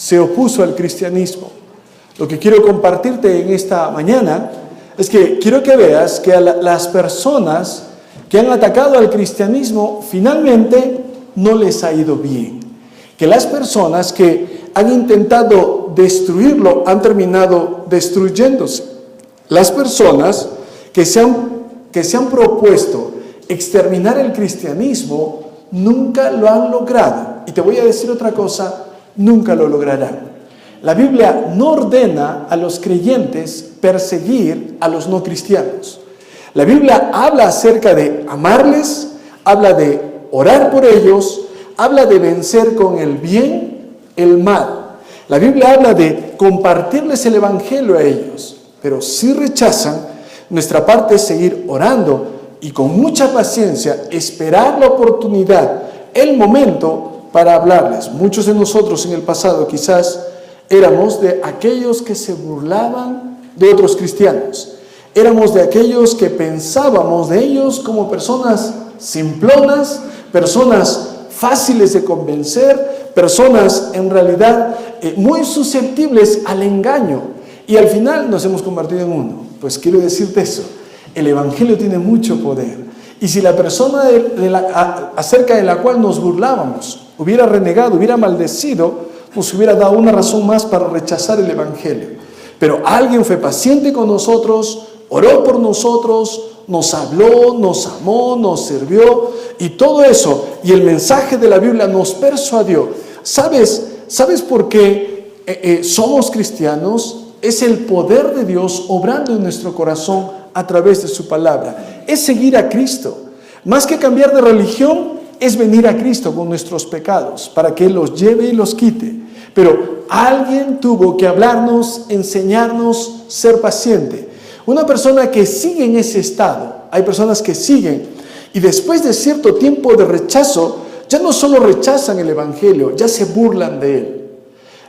se opuso al cristianismo. Lo que quiero compartirte en esta mañana es que quiero que veas que a las personas que han atacado al cristianismo finalmente no les ha ido bien. Que las personas que han intentado destruirlo han terminado destruyéndose. Las personas que se han propuesto exterminar el cristianismo nunca lo han logrado. Y te voy a decir otra cosa, nunca lo lograrán. La Biblia no ordena a los creyentes perseguir a los no cristianos. La Biblia habla acerca de amarles, habla de orar por ellos, habla de vencer con el bien el mal. La Biblia habla de compartirles el evangelio a ellos, pero si rechazan, nuestra parte es seguir orando y con mucha paciencia esperar la oportunidad, el momento para hablarles. Muchos de nosotros en el pasado quizás éramos de aquellos que se burlaban de otros cristianos. Éramos de aquellos que pensábamos de ellos como personas simplonas, personas fáciles de convencer, personas en realidad muy susceptibles al engaño. Y al final nos hemos convertido en uno. Pues quiero decirte eso, el evangelio tiene mucho poder. Y si la persona acerca de la cual nos burlábamos hubiera renegado, hubiera maldecido, nos hubiera dado una razón más para rechazar el evangelio. Pero alguien fue paciente con nosotros, oró por nosotros, nos habló, nos amó, nos sirvió y todo eso. Y el mensaje de la Biblia nos persuadió. ¿Sabes por qué somos cristianos? Es el poder de Dios obrando en nuestro corazón a través de su palabra. Es seguir a Cristo. Más que cambiar de religión, es venir a Cristo con nuestros pecados para que Él los lleve y los quite. Pero alguien tuvo que hablarnos, enseñarnos, ser paciente. Una persona que sigue en ese estado, hay personas que siguen y después de cierto tiempo de rechazo, ya no solo rechazan el evangelio, ya se burlan de él.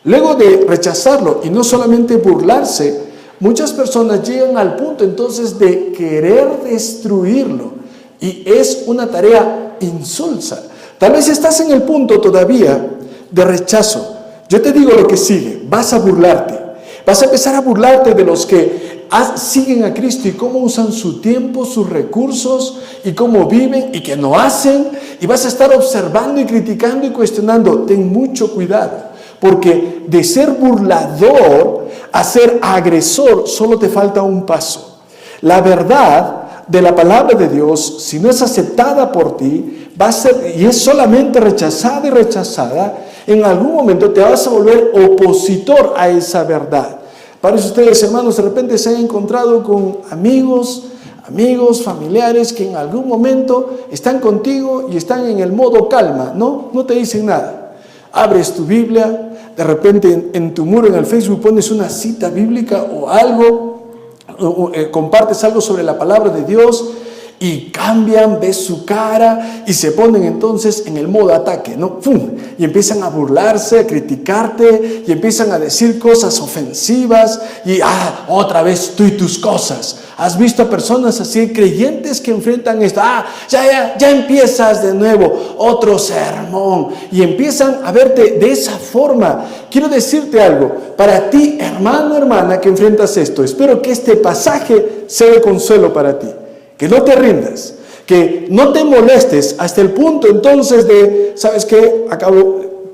Luego de rechazarlo y no solamente burlarse, muchas personas llegan al punto entonces de querer destruirlo y es una tarea insulsa. Tal vez estás en el punto todavía de rechazo. Yo te digo lo que sigue, vas a burlarte. Vas a empezar a burlarte de los que siguen a Cristo y cómo usan su tiempo, sus recursos y cómo viven y que no hacen. Y vas a estar observando y criticando y cuestionando. Ten mucho cuidado, porque de ser burlador a ser agresor solo te falta un paso. La verdad de la palabra de Dios, si no es aceptada por ti, va a ser, y es solamente rechazada y rechazada, en algún momento te vas a volver opositor a esa verdad. Para eso ustedes, hermanos, de repente se han encontrado con amigos, familiares que en algún momento están contigo y están en el modo calma, no te dicen nada. Abres tu Biblia, de repente en tu muro en el Facebook pones una cita bíblica o algo, compartes algo sobre la palabra de Dios y cambian, ves su cara y se ponen entonces en el modo ataque, ¿no? ¡Fum! Y empiezan a burlarse, a criticarte y empiezan a decir cosas ofensivas y otra vez tú y tus cosas. ¿Has visto a personas así, creyentes que enfrentan esto? Ya empiezas de nuevo, otro sermón y empiezan a verte de esa forma. Quiero decirte algo, para ti, hermano, hermana, que enfrentas esto, espero que este pasaje sea de consuelo para ti. Que no te rindas, que no te molestes hasta el punto entonces de, ¿sabes qué?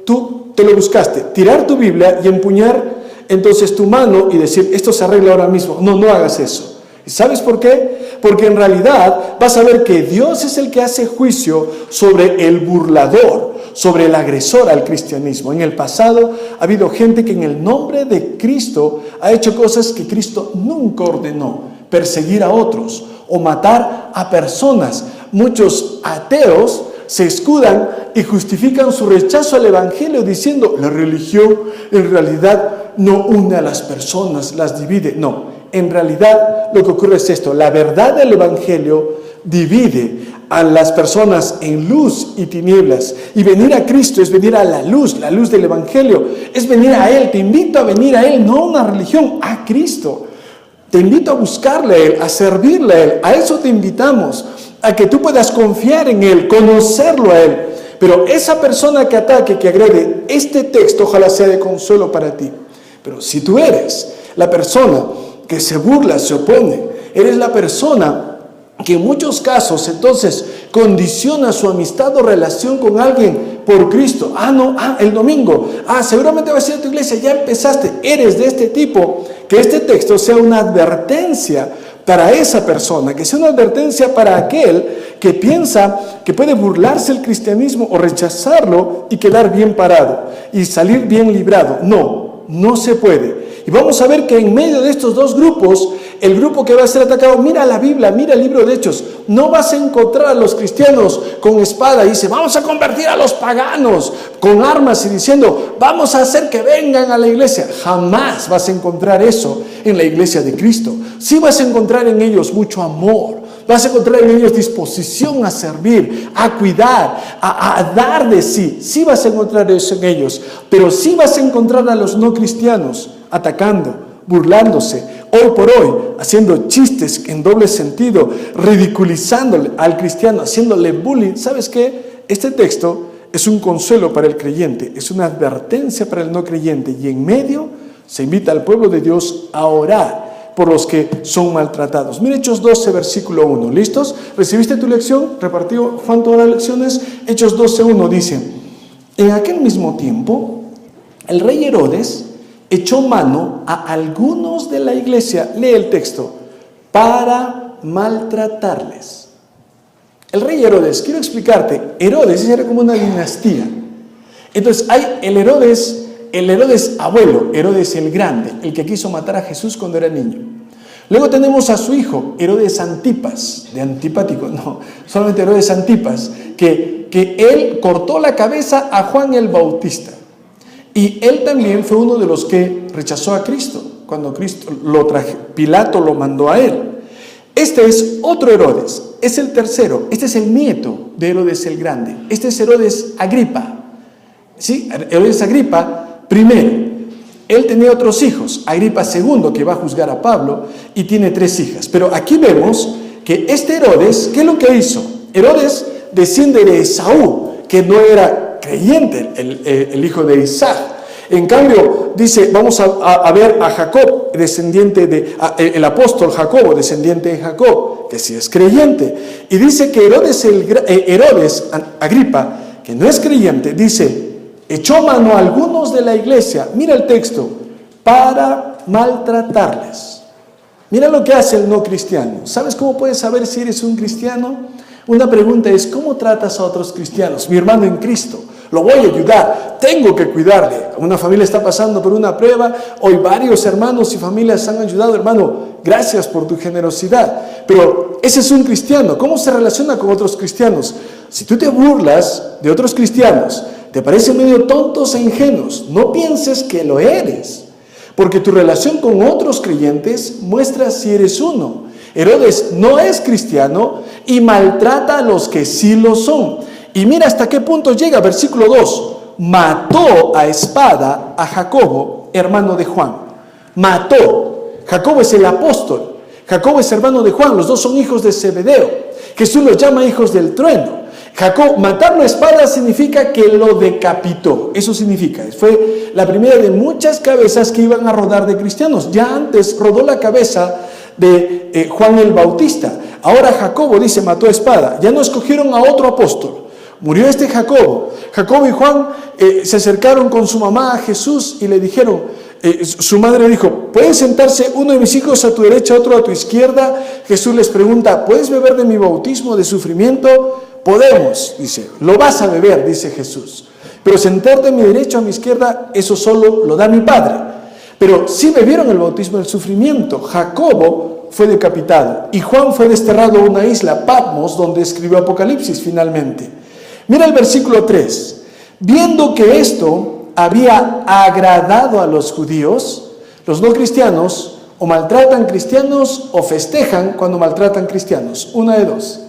Tú te lo buscaste, tirar tu Biblia y empuñar entonces tu mano y decir, esto se arregla ahora mismo. No hagas eso. ¿Y sabes por qué? Porque en realidad vas a ver que Dios es el que hace juicio sobre el burlador, sobre el agresor al cristianismo. En el pasado ha habido gente que en el nombre de Cristo ha hecho cosas que Cristo nunca ordenó. Perseguir a otros o matar a personas. Muchos ateos se escudan y justifican su rechazo al evangelio diciendo la religión en realidad no une a las personas, las divide. No, en realidad lo que ocurre es esto: la verdad del evangelio divide a las personas en luz y tinieblas, y venir a Cristo es venir a la luz del evangelio, es venir a Él. Te invito a venir a Él, no a una religión, a Cristo. Te invito a buscarle a Él, a servirle a Él. A eso te invitamos, a que tú puedas confiar en Él, conocerlo a Él. Pero esa persona que ataque, que agrede, este texto ojalá sea de consuelo para ti. Pero si tú eres la persona que se burla, se opone, eres la persona que en muchos casos entonces condiciona su amistad o relación con alguien por Cristo. El domingo, seguramente vas a ir a tu iglesia, ya empezaste, eres de este tipo, que este texto sea una advertencia para esa persona, que sea una advertencia para aquel que piensa que puede burlarse del cristianismo o rechazarlo y quedar bien parado y salir bien librado. No se puede. Y vamos a ver que en medio de estos dos grupos, el grupo que va a ser atacado, mira la Biblia, mira el libro de Hechos, no vas a encontrar a los cristianos con espada y dice, vamos a convertir a los paganos con armas y diciendo, vamos a hacer que vengan a la iglesia. Jamás vas a encontrar eso en la iglesia de Cristo. Sí vas a encontrar en ellos mucho amor, vas a encontrar en ellos disposición a servir, a cuidar, a dar de sí. Sí vas a encontrar eso en ellos, pero sí vas a encontrar a los no cristianos atacando, burlándose, hoy por hoy, haciendo chistes en doble sentido, ridiculizándole al cristiano, haciéndole bullying. ¿Sabes qué? Este texto es un consuelo para el creyente, es una advertencia para el no creyente, y en medio se invita al pueblo de Dios a orar por los que son maltratados. Mira Hechos 12, versículo 1. ¿Listos? ¿Recibiste tu lección? ¿Repartió Juan todas las lecciones? Hechos 12, 1 dice, en aquel mismo tiempo, el rey Herodes echó mano a algunos de la iglesia, lee el texto, para maltratarles. El rey Herodes, quiero explicarte, Herodes era como una dinastía. Entonces hay el Herodes abuelo, Herodes el grande, el que quiso matar a Jesús cuando era niño. Luego tenemos a su hijo, Herodes Antipas, de antipático, no, solamente Herodes Antipas, que él cortó la cabeza a Juan el Bautista. Y él también fue uno de los que rechazó a Cristo, cuando Cristo Pilato lo mandó a él. Este es otro Herodes, es el tercero, este es el nieto de Herodes el Grande, este es Herodes Agripa. ¿Sí? Herodes Agripa primero, él tenía otros hijos, Agripa II, que va a juzgar a Pablo, y tiene 3 hijas. Pero aquí vemos que este Herodes, ¿qué es lo que hizo? Herodes desciende de Esaú, que no era creyente, el hijo de Isaac. En cambio, dice, vamos a ver a Jacob, descendiente el apóstol Jacobo, descendiente de Jacob, que sí es creyente. Y dice que Herodes Agripa, que no es creyente, dice, echó mano a algunos de la iglesia, mira el texto, para maltratarles. Mira lo que hace el no cristiano. ¿Sabes cómo puedes saber si eres un cristiano? Una pregunta es, ¿cómo tratas a otros cristianos? Mi hermano en Cristo, lo voy a ayudar, tengo que cuidarle. Una familia está pasando por una prueba, hoy varios hermanos y familias han ayudado. Hermano, gracias por tu generosidad. Pero ese es un cristiano. ¿Cómo se relaciona con otros cristianos? Si tú te burlas de otros cristianos, te parecen medio tontos e ingenuos, no pienses que lo eres, porque tu relación con otros creyentes muestra si eres uno. Herodes no es cristiano y maltrata a los que sí lo son. Y mira hasta qué punto llega, versículo 2. Mató a espada a Jacobo, hermano de Juan. Mató. Jacobo es el apóstol. Jacobo es hermano de Juan. Los dos son hijos de Zebedeo. Jesús los llama hijos del trueno. Matarlo a espada significa que lo decapitó. Eso significa. Fue la primera de muchas cabezas que iban a rodar de cristianos. Ya antes rodó la cabeza de Juan el Bautista. Ahora Jacobo dice, mató a espada. Ya no escogieron a otro apóstol. Murió este Jacobo. Jacobo y Juan se acercaron con su mamá a Jesús y le dijeron, su madre dijo, ¿pueden sentarse uno de mis hijos a tu derecha, otro a tu izquierda? Jesús les pregunta, ¿puedes beber de mi bautismo de sufrimiento? Podemos, dice, lo vas a beber, dice Jesús. Pero sentarte a mi derecha o a mi izquierda, eso solo lo da mi Padre. Pero sí bebieron el bautismo del sufrimiento. Jacobo fue decapitado y Juan fue desterrado a una isla, Patmos, donde escribió Apocalipsis finalmente. Mira el versículo 3. Viendo que esto había agradado a los judíos, los no cristianos o maltratan cristianos o festejan cuando maltratan cristianos. Una de dos.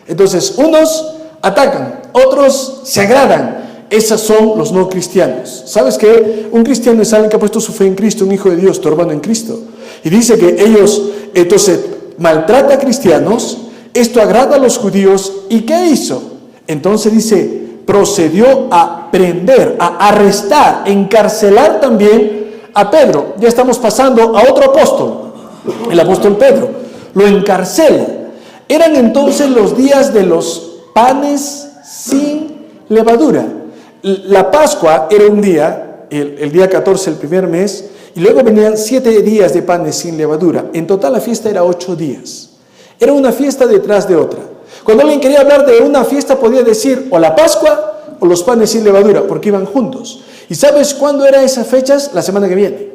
Entonces, unos atacan, otros se agradan. Esos son los no cristianos. ¿Sabes qué? Un cristiano es alguien que ha puesto su fe en Cristo, un hijo de Dios, tu hermano en Cristo. Y dice que ellos, entonces, maltrata a cristianos, esto agrada a los judíos. ¿Y qué hizo? Entonces dice, procedió a prender, a arrestar, encarcelar también a Pedro. Ya estamos pasando a otro apóstol, el apóstol Pedro. Lo encarcela. Eran entonces los días de los panes sin levadura. La Pascua era un día, el día 14, el primer mes, y luego venían 7 días de panes sin levadura. En total la fiesta era 8 días. Era una fiesta detrás de otra. Cuando alguien quería hablar de una fiesta podía decir o la Pascua o los panes sin levadura, porque iban juntos. ¿Y sabes cuándo eran esas fechas? La semana que viene.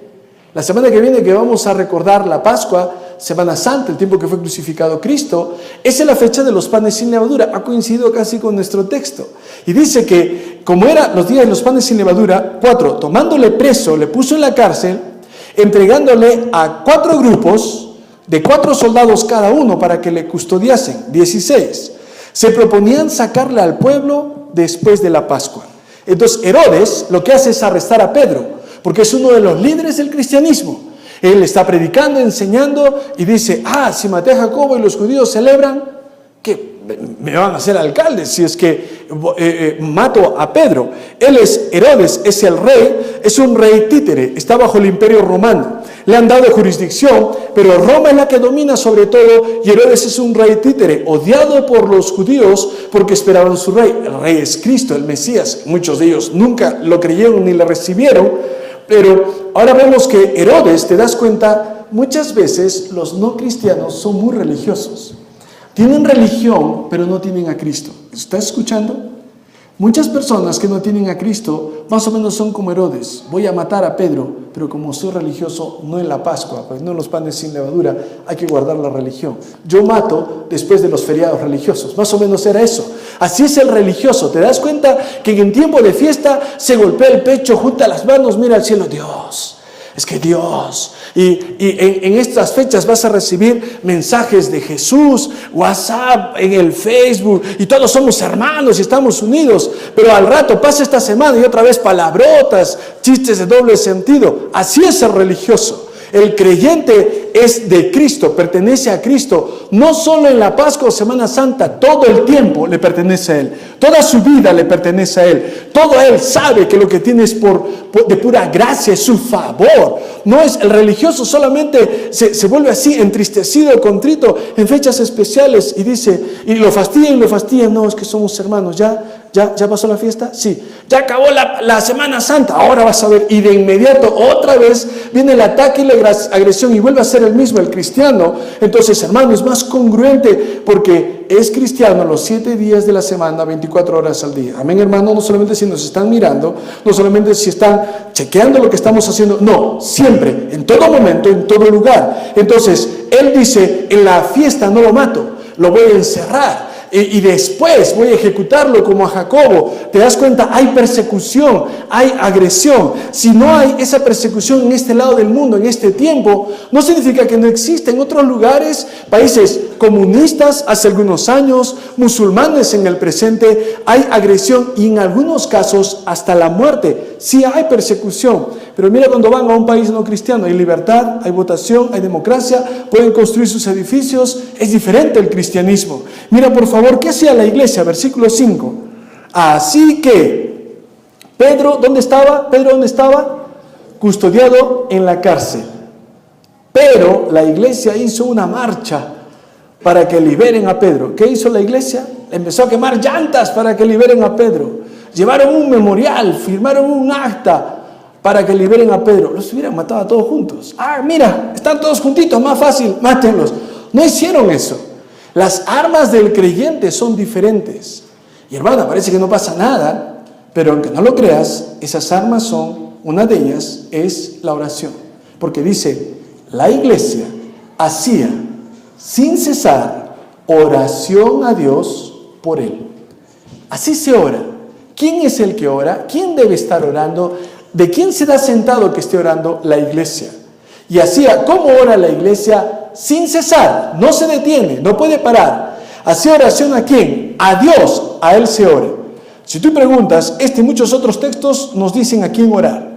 La semana que viene, que vamos a recordar la Pascua, Semana Santa, el tiempo que fue crucificado Cristo, esa es la fecha de los panes sin levadura. Ha coincidido casi con nuestro texto. Y dice que, como eran los días de los panes sin levadura, 4, tomándole preso, le puso en la cárcel, entregándole a 4 grupos de 4 soldados cada uno para que le custodiasen. 16. Se proponían sacarle al pueblo después de la Pascua. Entonces Herodes lo que hace es arrestar a Pedro, porque es uno de los líderes del cristianismo. Él está predicando, enseñando y dice, si maté a Jacobo y los judíos celebran, ¿qué? Me van a hacer alcalde si es que mato a Pedro. Él es Herodes, es el rey, es un rey títere, está bajo el imperio romano. Le han dado jurisdicción, pero Roma es la que domina sobre todo, y Herodes es un rey títere, odiado por los judíos porque esperaban su rey. El rey es Cristo, el Mesías. Muchos de ellos nunca lo creyeron ni le recibieron, pero ahora vemos que Herodes, te das cuenta, muchas veces los no cristianos son muy religiosos. Tienen religión, pero no tienen a Cristo. ¿Estás escuchando? Muchas personas que no tienen a Cristo, más o menos son como Herodes. Voy a matar a Pedro, pero como soy religioso, no en la Pascua, pues no en los panes sin levadura, hay que guardar la religión. Yo mato después de los feriados religiosos. Más o menos era eso. Así es el religioso. ¿Te das cuenta que en tiempo de fiesta se golpea el pecho, junta las manos, mira al cielo? Dios, es que Dios... Y en estas fechas vas a recibir mensajes de Jesús, WhatsApp, en el Facebook, y todos somos hermanos y estamos unidos. Pero al rato pasa esta semana y otra vez palabrotas, chistes de doble sentido. Así es el religioso. El creyente es de Cristo, pertenece a Cristo, no solo en la Pascua o Semana Santa, todo el tiempo le pertenece a Él, toda su vida le pertenece a Él, todo Él sabe que lo que tiene es de pura gracia, es su favor. No es el religioso, solamente se vuelve así, entristecido, contrito en fechas especiales y dice, y lo fastidian, no, es que somos hermanos, ¿ya pasó la fiesta? Sí. Ya acabó la Semana Santa, ahora vas a ver. Y de inmediato otra vez viene el ataque y la agresión y vuelve a ser el mismo, el cristiano. Entonces, hermano, es más congruente porque es cristiano los 7 días de la semana, 24 horas al día. Amén, hermano, no solamente si nos están mirando, no solamente si están chequeando lo que estamos haciendo, no, siempre, en todo momento, en todo lugar. Entonces, él dice, en la fiesta no lo mato, lo voy a encerrar. Y después voy a ejecutarlo como a Jacobo. ¿Te das cuenta? Hay persecución, hay agresión. Si no hay esa persecución en este lado del mundo, en este tiempo, no significa que no exista en otros lugares, países comunistas hace algunos años, musulmanes en el presente, hay agresión y en algunos casos hasta la muerte. Sí hay persecución, pero mira cuando van a un país no cristiano, hay libertad, hay votación, hay democracia, pueden construir sus edificios, es diferente el cristianismo. Mira por favor, ¿qué hacía la iglesia? Versículo 5. Así que, Pedro, ¿dónde estaba? Custodiado en la cárcel. Pero la iglesia hizo una marcha para que liberen a Pedro. ¿Qué hizo la iglesia? Empezó a quemar llantas para que liberen a Pedro. Llevaron un memorial, firmaron un acta para que liberen a Pedro. Los hubieran matado a todos juntos. Mira, están todos juntitos, más fácil, mátenlos. No hicieron eso. Las armas del creyente son diferentes. Y hermana, parece que no pasa nada, pero aunque no lo creas, esas armas son, una de ellas es la oración. Porque dice, la iglesia hacía sin cesar oración a Dios por él. Así se ora. ¿Quién es el que ora? ¿Quién debe estar orando? ¿De quién se da sentado que esté orando? La iglesia. Y hacía, ¿cómo ora la iglesia? Sin cesar, no se detiene, no puede parar. ¿Hacía oración a quién? A Dios, a Él se ora. Si tú preguntas, y muchos otros textos nos dicen a quién orar.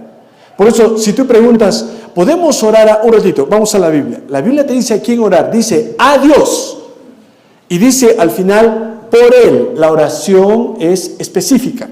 Por eso, si tú preguntas, ¿podemos orar un ratito? Vamos a la Biblia. La Biblia te dice a quién orar, dice a Dios. Y dice al final, por él. La oración es específica.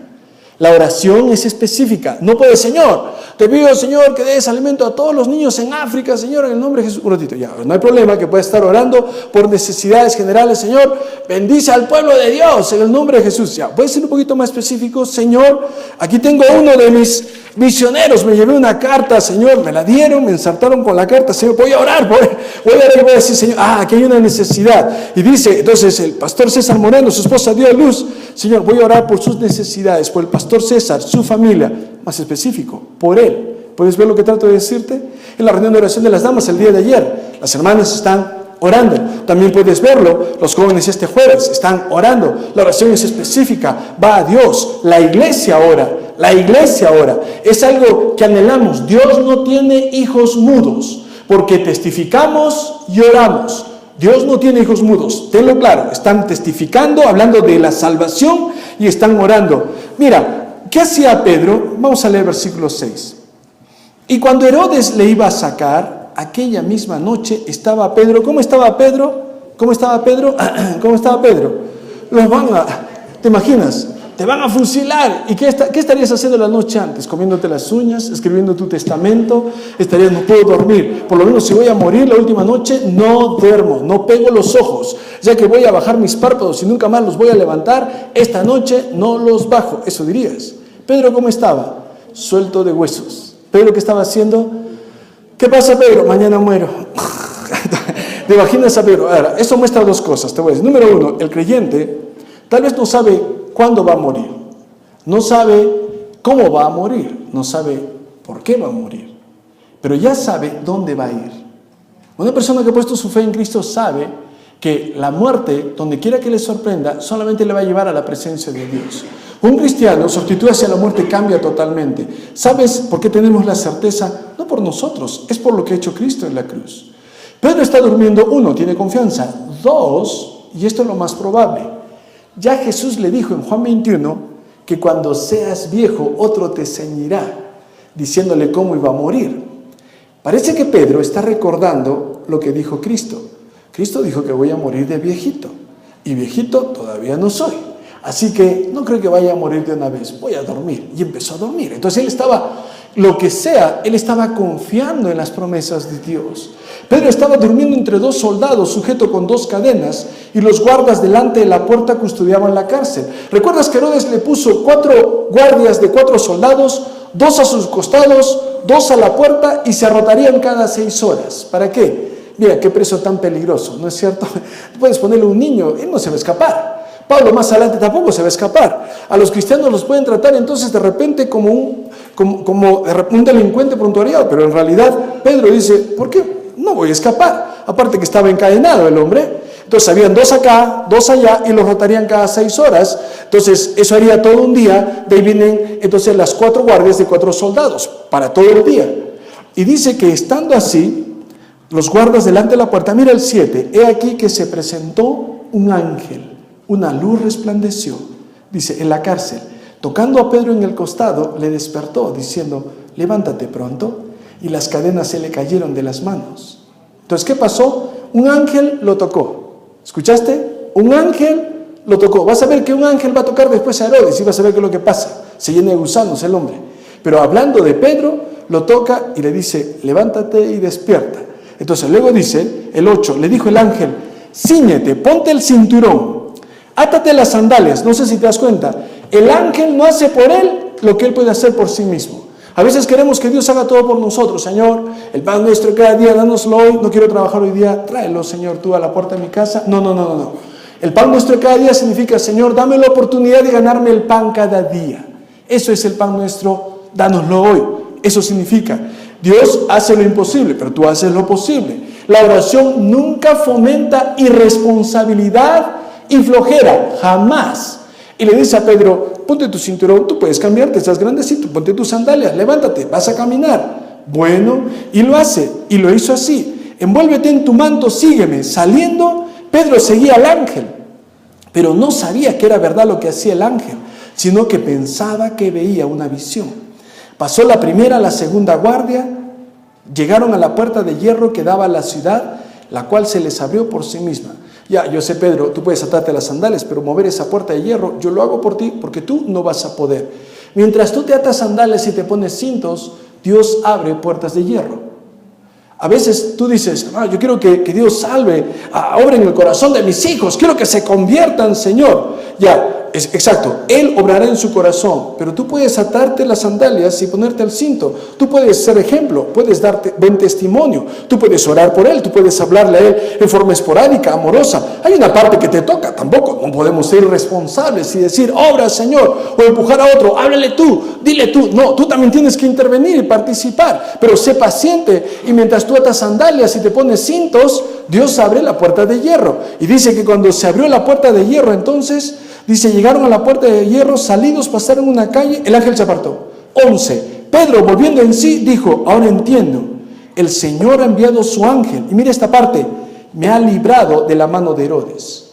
La oración es específica. No puede, Señor, te pido, Señor, que des alimento a todos los niños en África, Señor, en el nombre de Jesús. Un ratito, ya, no hay problema que pueda estar orando por necesidades generales. Señor, bendice al pueblo de Dios en el nombre de Jesús. Ya, puede ser un poquito más específico. Señor, aquí tengo uno de mis misioneros, me llevé una carta, Señor, me la dieron, me ensartaron con la carta. Señor, voy a orar, voy a decir, Señor, aquí hay una necesidad. Y dice, entonces, el pastor César Moreno, su esposa dio a luz. Señor, voy a orar por sus necesidades, por el pastor César, su familia, más específico, por él. ¿Puedes ver lo que trato de decirte? En la reunión de oración de las damas el día de ayer, las hermanas están orando. También puedes verlo, los jóvenes este jueves están orando. La oración es específica, va a Dios. La iglesia ora, la iglesia ora. Es algo que anhelamos. Dios no tiene hijos mudos, porque testificamos y oramos. Dios no tiene hijos mudos, tenlo claro. Están testificando, hablando de la salvación y están orando. Mira, ¿qué hacía Pedro? Vamos a leer versículo 6. Y cuando Herodes le iba a sacar, aquella misma noche estaba Pedro. ¿Cómo estaba Pedro? ¿Cómo estaba Pedro? ¿Cómo estaba Pedro? ¿Te imaginas? Te van a fusilar. ¿Y qué estarías haciendo la noche antes? Comiéndote las uñas, escribiendo tu testamento. No puedo dormir. Por lo menos si voy a morir la última noche, no duermo, no pego los ojos, ya que voy a bajar mis párpados y nunca más los voy a levantar. Esta noche no los bajo. Eso dirías. Pedro, ¿cómo estaba? Suelto de huesos. Pedro, ¿qué estaba haciendo? ¿Qué pasa, Pedro? Mañana muero. ¿Te imaginas a Pedro? Ahora, eso muestra dos cosas, te voy a decir. Número uno, el creyente tal vez no sabe cuándo va a morir, no sabe cómo va a morir, no sabe por qué va a morir, pero ya sabe dónde va a ir. Una persona que ha puesto su fe en Cristo sabe que la muerte, donde quiera que le sorprenda, solamente le va a llevar a la presencia de Dios. Un cristiano, su actitud hacia la muerte cambia totalmente. ¿Sabes por qué tenemos la certeza? No por nosotros, es por lo que ha hecho Cristo en la cruz. Pedro está durmiendo, uno, tiene confianza. Dos, y esto es lo más probable, ya Jesús le dijo en Juan 21 que cuando seas viejo otro te ceñirá, diciéndole cómo iba a morir. Parece que Pedro está recordando lo que dijo Cristo. Cristo dijo que voy a morir de viejito, y viejito todavía no soy. Así que no creo que vaya a morir de una vez, voy a dormir. Y empezó a dormir. Entonces él estaba, lo que sea, él estaba confiando en las promesas de Dios. Pedro estaba durmiendo entre dos soldados, sujeto con dos cadenas, y los guardas delante de la puerta custodiaban la cárcel. ¿Recuerdas que Herodes le puso 4 guardias de 4 soldados, 2 a sus costados, 2 a la puerta, y se rotarían cada 6 horas? ¿Para qué? Mira, qué preso tan peligroso, ¿no es cierto? Puedes ponerle un niño, él no se va a escapar. Pablo más adelante tampoco se va a escapar. A los cristianos los pueden tratar entonces de repente como un delincuente prontuariado, pero en realidad Pedro dice, ¿por qué? No voy a escapar. Aparte que estaba encadenado el hombre. Entonces habían 2 acá, 2 allá, y los rotarían cada 6 horas. Entonces eso haría todo un día. De ahí vienen entonces las 4 guardias de 4 soldados para todo el día. Y dice que estando así, los guardas delante de la puerta, mira el 7, he aquí que se presentó un ángel. Una luz resplandeció, dice, en la cárcel. Tocando a Pedro en el costado, le despertó, diciendo, levántate pronto. Y las cadenas se le cayeron de las manos. Entonces, ¿qué pasó? Un ángel lo tocó. ¿Escuchaste? Un ángel lo tocó. Vas a ver que un ángel va a tocar después a Herodes y vas a ver qué es lo que pasa. Se llena de gusanos el hombre. Pero hablando de Pedro, lo toca y le dice, levántate y despierta. Entonces, luego dice, el 8, le dijo el ángel, cíñete, ponte el cinturón. Átate las sandalias. No sé si te das cuenta. El ángel no hace por él lo que él puede hacer por sí mismo. A veces queremos que Dios haga todo por nosotros. Señor, el pan nuestro cada día, dánoslo hoy. No quiero trabajar hoy día. Tráelo, Señor, tú a la puerta de mi casa. No. El pan nuestro cada día significa, Señor, dame la oportunidad de ganarme el pan cada día. Eso es el pan nuestro. Dánoslo hoy. Eso significa, Dios hace lo imposible, pero tú haces lo posible. La oración nunca fomenta irresponsabilidad y flojera, jamás. Y le dice a Pedro, ponte tu cinturón, tú puedes cambiarte, estás grandecito, ponte tus sandalias, levántate, vas a caminar. Bueno, y lo hace, y lo hizo así. Envuélvete en tu manto, sígueme. Saliendo, Pedro seguía al ángel, pero no sabía que era verdad lo que hacía el ángel, sino que pensaba que veía una visión. Pasó la primera, la segunda guardia, llegaron a la puerta de hierro que daba a la ciudad, la cual se les abrió por sí misma. Ya, yo sé, Pedro, tú puedes atarte las sandalias, pero mover esa puerta de hierro, yo lo hago por ti, porque tú no vas a poder. Mientras tú te atas sandalias y te pones cintos, Dios abre puertas de hierro. A veces tú dices, yo quiero que Dios salve, obre en el corazón de mis hijos, quiero que se conviertan, Señor. Ya, exacto, Él obrará en su corazón, pero tú puedes atarte las sandalias y ponerte el cinto. Tú puedes ser ejemplo, puedes darte buen testimonio, tú puedes orar por Él, tú puedes hablarle a Él en forma esporádica, amorosa. Hay una parte que te toca, tampoco no podemos ser irresponsables y decir, obra, Señor, o empujar a otro, háblale tú, dile tú. No, tú también tienes que intervenir y participar, pero sé paciente, y mientras tú atas sandalias y te pones cintos, Dios abre la puerta de hierro. Y dice que cuando se abrió la puerta de hierro, entonces, dice, llegaron a la puerta de hierro, salidos, pasaron una calle, el ángel se apartó. 11. Pedro, volviendo en sí, dijo, ahora entiendo, el Señor ha enviado su ángel, y mira esta parte, me ha librado de la mano de Herodes.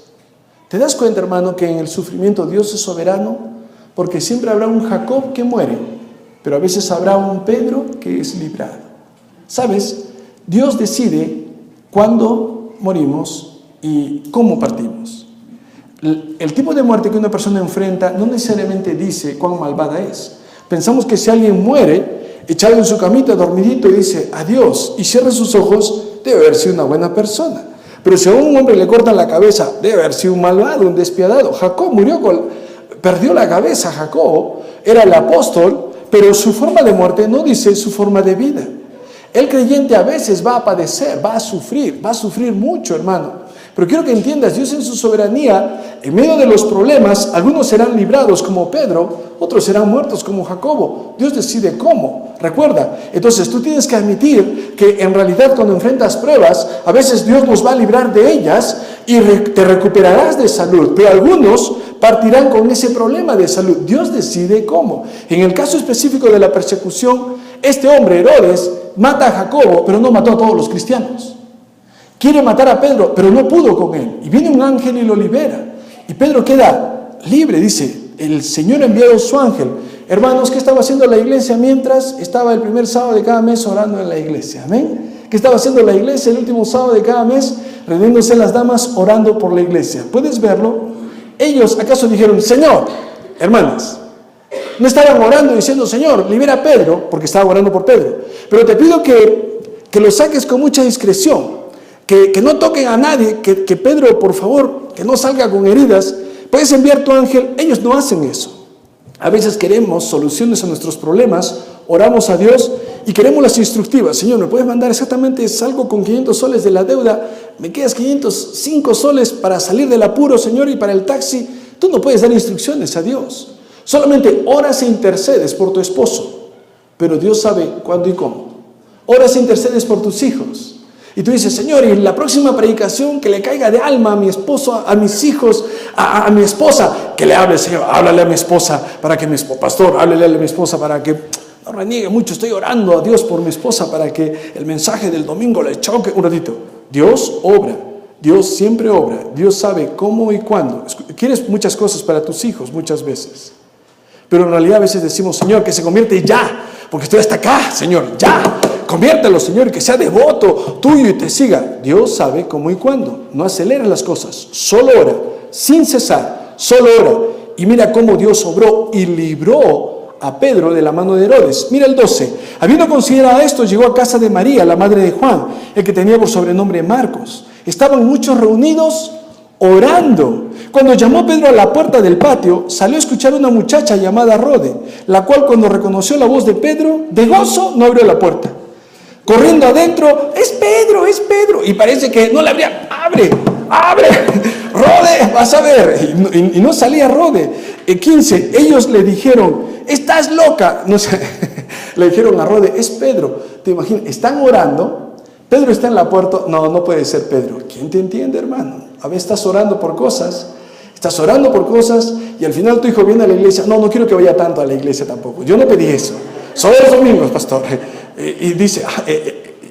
¿Te das cuenta, hermano, que en el sufrimiento Dios es soberano? Porque siempre habrá un Jacob que muere, pero a veces habrá un Pedro que es librado. ¿Sabes? Dios decide cuándo morimos y cómo partimos. El tipo de muerte que una persona enfrenta no necesariamente dice cuán malvada es. Pensamos que si alguien muere, echado en su camita, dormidito, y dice adiós, y cierra sus ojos, debe haber sido una buena persona. Pero si a un hombre le cortan la cabeza, debe haber sido un malvado, un despiadado. Jacob perdió la cabeza. Jacob era el apóstol, pero su forma de muerte no dice su forma de vida. El creyente a veces va a padecer, va a sufrir mucho, hermano. Pero quiero que entiendas, Dios en su soberanía, en medio de los problemas, algunos serán librados como Pedro, otros serán muertos como Jacobo. Dios decide cómo, recuerda. Entonces tú tienes que admitir que en realidad cuando enfrentas pruebas, a veces Dios nos va a librar de ellas y te recuperarás de salud. Pero algunos partirán con ese problema de salud. Dios decide cómo. En el caso específico de la persecución, este hombre, Herodes, mata a Jacobo, pero no mató a todos los cristianos. Quiere matar a Pedro, pero no pudo con él. Y viene un ángel y lo libera. Y Pedro queda libre, dice, el Señor ha enviado su ángel. Hermanos, ¿qué estaba haciendo la iglesia mientras estaba el primer sábado de cada mes orando en la iglesia? ¿Amén? ¿Qué estaba haciendo la iglesia el último sábado de cada mes? Reuniéndose las damas orando por la iglesia. ¿Puedes verlo? Ellos acaso dijeron, Señor, hermanas, no estaban orando diciendo, Señor, libera a Pedro, porque estaba orando por Pedro. Pero te pido que lo saques con mucha discreción. Que no toquen a nadie, que Pedro, por favor, que no salga con heridas. Puedes enviar tu ángel. Ellos no hacen eso. A veces queremos soluciones a nuestros problemas, oramos a Dios y queremos las instructivas. Señor, ¿me puedes mandar exactamente? Salgo con 500 soles de la deuda, me quedas 505 soles para salir del apuro, Señor, y para el taxi. Tú no puedes dar instrucciones a Dios. Solamente oras e intercedes por tu esposo, pero Dios sabe cuándo y cómo. Oras e intercedes por tus hijos. Y tú dices, Señor, y en la próxima predicación que le caiga de alma a mi esposo, a mis hijos, a mi esposa, que le hable, Señor, háblale a mi esposa para que pastor, háblale a mi esposa para que no reniegue mucho. Estoy orando a Dios por mi esposa para que el mensaje del domingo le choque un ratito. Dios obra, Dios siempre obra, Dios sabe cómo y cuándo. Quieres muchas cosas para tus hijos muchas veces, pero en realidad a veces decimos, Señor, que se convierte ya, porque estoy hasta acá, Señor, ya. Conviértelo, Señor, que sea devoto tuyo y te siga. Dios sabe cómo y cuándo. No acelera las cosas. Solo ora, sin cesar. Solo ora. Y mira cómo Dios obró y libró a Pedro de la mano de Herodes. Mira el 12. Habiendo considerado esto, llegó a casa de María, la madre de Juan, el que tenía por sobrenombre Marcos. Estaban muchos reunidos orando. Cuando llamó Pedro a la puerta del patio, salió a escuchar una muchacha llamada Rode, la cual cuando reconoció la voz de Pedro, de gozo no abrió la puerta. Corriendo adentro, es Pedro, y parece que no le abría, abre, Rode, vas a ver, y no salía Rode. 15, ellos le dijeron, estás loca, no sé, le dijeron a Rode, es Pedro. Te imaginas, están orando, Pedro está en la puerta, no puede ser Pedro. ¿Quién te entiende, hermano? A veces estás orando por cosas y al final tu hijo viene a la iglesia, no quiero que vaya tanto a la iglesia tampoco, yo no pedí eso, solo los domingos, pastor. Y dice,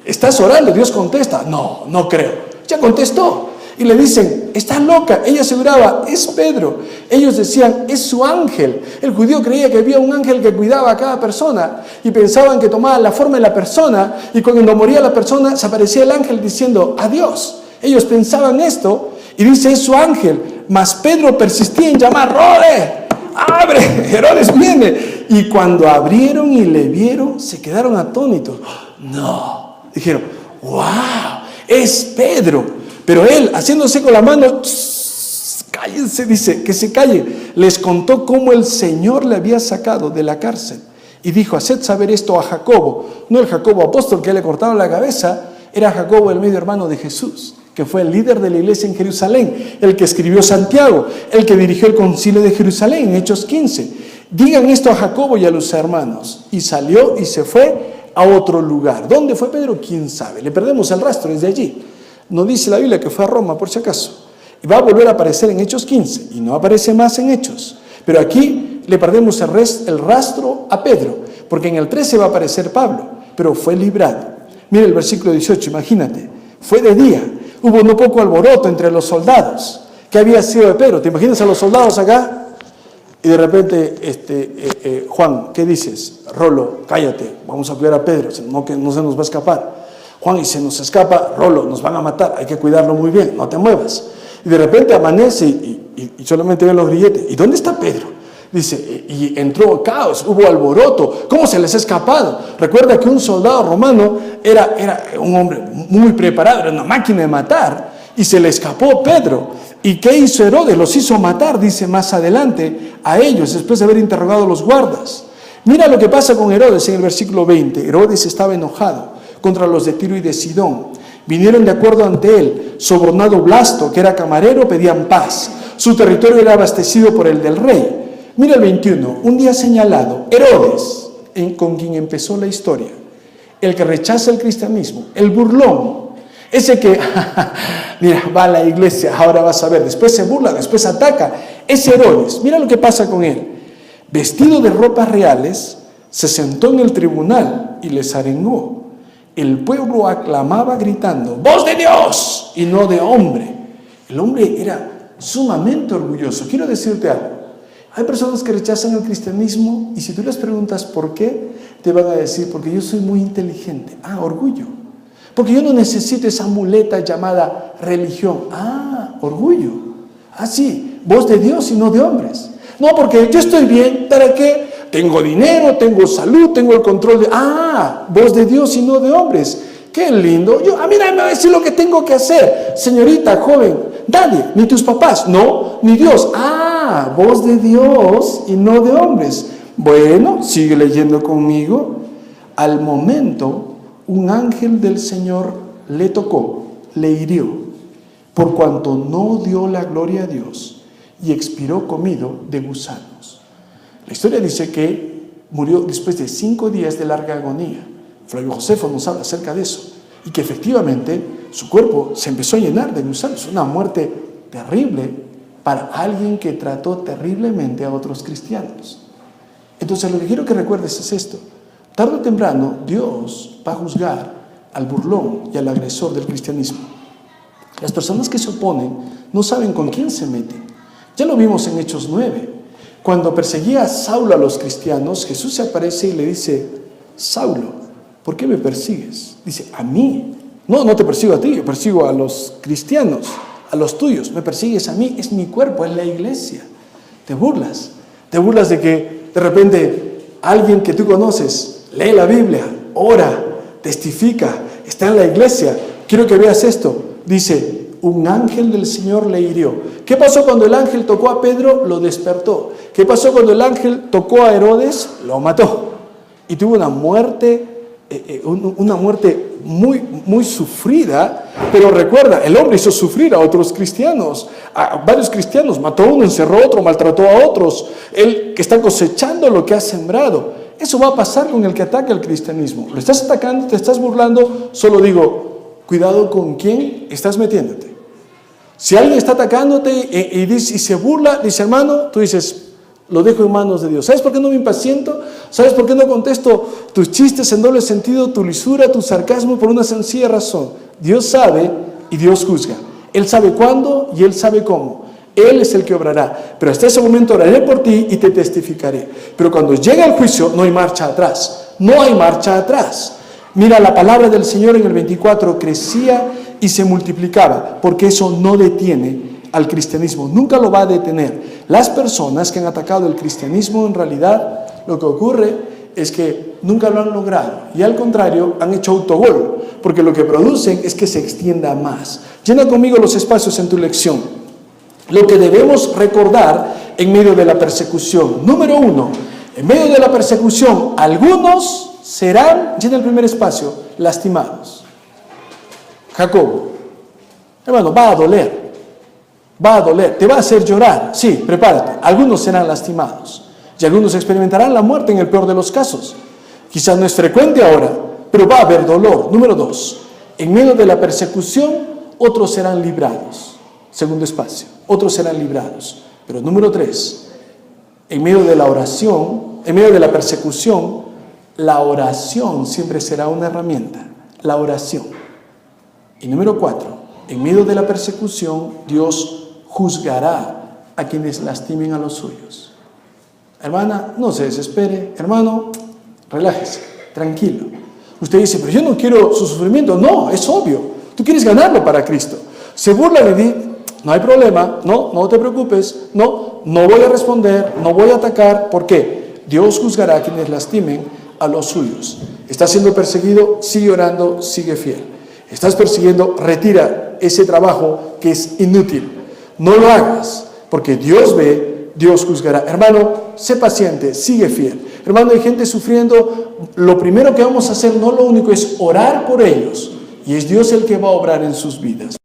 ¿estás orando? Dios contesta, no creo. Ya contestó. Y le dicen, estás loca. Ella aseguraba, es Pedro. Ellos decían, es su ángel. El judío creía que había un ángel que cuidaba a cada persona y pensaban que tomaba la forma de la persona y cuando moría la persona se aparecía el ángel diciendo, adiós. Ellos pensaban esto Y dice, es su ángel. Mas Pedro persistía en llamar, ¡Rode! ¡Abre! Herodes viene. Y cuando abrieron y le vieron, se quedaron atónitos. No. Dijeron, ¡wow! Es Pedro. Pero él, haciéndose con la mano, cállense, dice, que se calle. Les contó cómo el Señor le había sacado de la cárcel. Y dijo, haced saber esto a Jacobo. No el Jacobo apóstol que le cortaron la cabeza, era Jacobo el medio hermano de Jesús, que fue el líder de la iglesia en Jerusalén, el que escribió Santiago, el que dirigió el concilio de Jerusalén en Hechos 15. Digan esto a Jacobo y a los hermanos. Y salió y se fue a otro lugar. ¿Dónde fue Pedro? ¿Quién sabe? Le perdemos el rastro desde allí. No dice la Biblia que fue a Roma, por si acaso. Y va a volver a aparecer en Hechos 15, y no aparece más en Hechos. Pero aquí le perdemos el rastro a Pedro, porque en el 13 va a aparecer Pablo, pero fue librado. Mira el versículo 18, imagínate. Fue de día, hubo no poco alboroto entre los soldados. ¿Qué había sido de Pedro? ¿Te imaginas a los soldados acá? Y de repente, Juan, ¿qué dices? Rolo, cállate, vamos a cuidar a Pedro, no, que no se nos va a escapar. Juan, y se nos escapa, Rolo, nos van a matar, hay que cuidarlo muy bien, no te muevas. Y de repente amanece y solamente ven los grilletes. ¿Y dónde está Pedro? Dice, y entró caos, hubo alboroto. ¿Cómo se les ha escapado? Recuerda que un soldado romano era un hombre muy preparado, era una máquina de matar. Y se le escapó Pedro. ¿Y qué hizo Herodes? Los hizo matar, dice más adelante, a ellos, después de haber interrogado a los guardas. Mira lo que pasa con Herodes en el versículo 20. Herodes estaba enojado contra los de Tiro y de Sidón. Vinieron de acuerdo ante él. Sobornado Blasto, que era camarero, pedían paz. Su territorio era abastecido por el del rey. Mira el 21. Un día señalado, Herodes, con quien empezó la historia, el que rechaza el cristianismo, el burlón, ese que, mira, va a la iglesia, ahora vas a ver, después se burla, después ataca. Ese Herodes, mira lo que pasa con él. Vestido de ropas reales, se sentó en el tribunal y les arengó. El pueblo aclamaba gritando, ¡voz de Dios! Y no de hombre. El hombre era sumamente orgulloso. Quiero decirte algo. Hay personas que rechazan el cristianismo y si tú les preguntas por qué, te van a decir, porque yo soy muy inteligente. Ah, orgullo. Porque yo no necesito esa muleta llamada religión. Ah, orgullo. Ah, sí, voz de Dios y no de hombres. No, porque yo estoy bien, ¿para qué? Tengo dinero, tengo salud, tengo el control de... Ah, voz de Dios y no de hombres. Qué lindo. A mí nadie me va a decir lo que tengo que hacer. Señorita, joven, nadie, ni tus papás, no, ni Dios. Ah, voz de Dios y no de hombres. Bueno, sigue leyendo conmigo. Al momento, un ángel del Señor le tocó, le hirió, por cuanto no dio la gloria a Dios y expiró comido de gusanos. La historia dice que murió después de 5 días de larga agonía. Flavio Josefo nos habla acerca de eso. Y que efectivamente su cuerpo se empezó a llenar de gusanos. Una muerte terrible para alguien que trató terriblemente a otros cristianos. Entonces lo que quiero que recuerdes es esto. Tarde o temprano Dios va a juzgar al burlón y al agresor del cristianismo. Las personas que se oponen no saben con quién se meten. Ya lo vimos en Hechos 9. Cuando perseguía a Saulo a los cristianos, Jesús se aparece y le dice, Saulo, ¿por qué me persigues? Dice, a mí. No, no te persigo a ti, yo persigo a los cristianos, a los tuyos. Me persigues a mí, es mi cuerpo, es la iglesia. Te burlas de que de repente alguien que tú conoces lee la Biblia, ora, testifica, está en la iglesia. Quiero que veas esto. Dice, un ángel del Señor le hirió. ¿Qué pasó cuando el ángel tocó a Pedro? Lo despertó. ¿Qué pasó cuando el ángel tocó a Herodes? Lo mató. Y tuvo una muerte muy, muy sufrida. Pero recuerda, el hombre hizo sufrir a otros cristianos, a varios cristianos. Mató a uno, encerró a otro, maltrató a otros. Él que está cosechando lo que ha sembrado. Eso va a pasar con el que ataca el cristianismo. Lo estás atacando, te estás burlando. Solo digo, cuidado con quién estás metiéndote. Si alguien está atacándote y se burla, dice hermano, tú dices, lo dejo en manos de Dios. ¿Sabes por qué no me impaciento? ¿Sabes por qué no contesto tus chistes en doble sentido, tu lisura, tu sarcasmo? Por una sencilla razón. Dios sabe y Dios juzga. Él sabe cuándo y Él sabe cómo. Él es el que obrará. Pero hasta ese momento oraré por ti y te testificaré. Pero cuando llegue el juicio, no hay marcha atrás. No hay marcha atrás. Mira, la palabra del Señor en el 24 crecía y se multiplicaba, porque eso no detiene al cristianismo, nunca lo va a detener. Las personas que han atacado el cristianismo, en realidad, lo que ocurre es que nunca lo han logrado, y al contrario, han hecho autogol, porque lo que producen es que se extienda más. Llena conmigo los espacios en tu lección. Lo que debemos recordar en medio de la persecución. Número 1, en medio de la persecución, algunos serán, llena el primer espacio, lastimados. Jacobo, hermano, va a doler, te va a hacer llorar, sí, prepárate, algunos serán lastimados y algunos experimentarán la muerte en el peor de los casos. Quizás no es frecuente ahora, pero va a haber dolor. Número 2, en medio de la persecución, otros serán librados. Segundo espacio, otros serán librados. Pero número 3, en medio de la oración, en medio de la persecución, la oración siempre será una herramienta, la oración. Y número 4, en medio de la persecución, Dios juzgará a quienes lastimen a los suyos. Hermana, no se desespere. Hermano, relájese, tranquilo. Usted dice, pero yo no quiero su sufrimiento. No, es obvio. Tú quieres ganarlo para Cristo. Se burla de ti, no hay problema. No te preocupes. No voy a responder, no voy a atacar. ¿Por qué? Dios juzgará a quienes lastimen a los suyos. ¿Estás siendo perseguido? Sigue orando, sigue fiel. ¿Estás persiguiendo? Retira ese trabajo que es inútil. No lo hagas, porque Dios ve, Dios juzgará. Hermano, sé paciente, sigue fiel. Hermano, hay gente sufriendo. Lo primero que vamos a hacer, no lo único, es orar por ellos. Y es Dios el que va a obrar en sus vidas.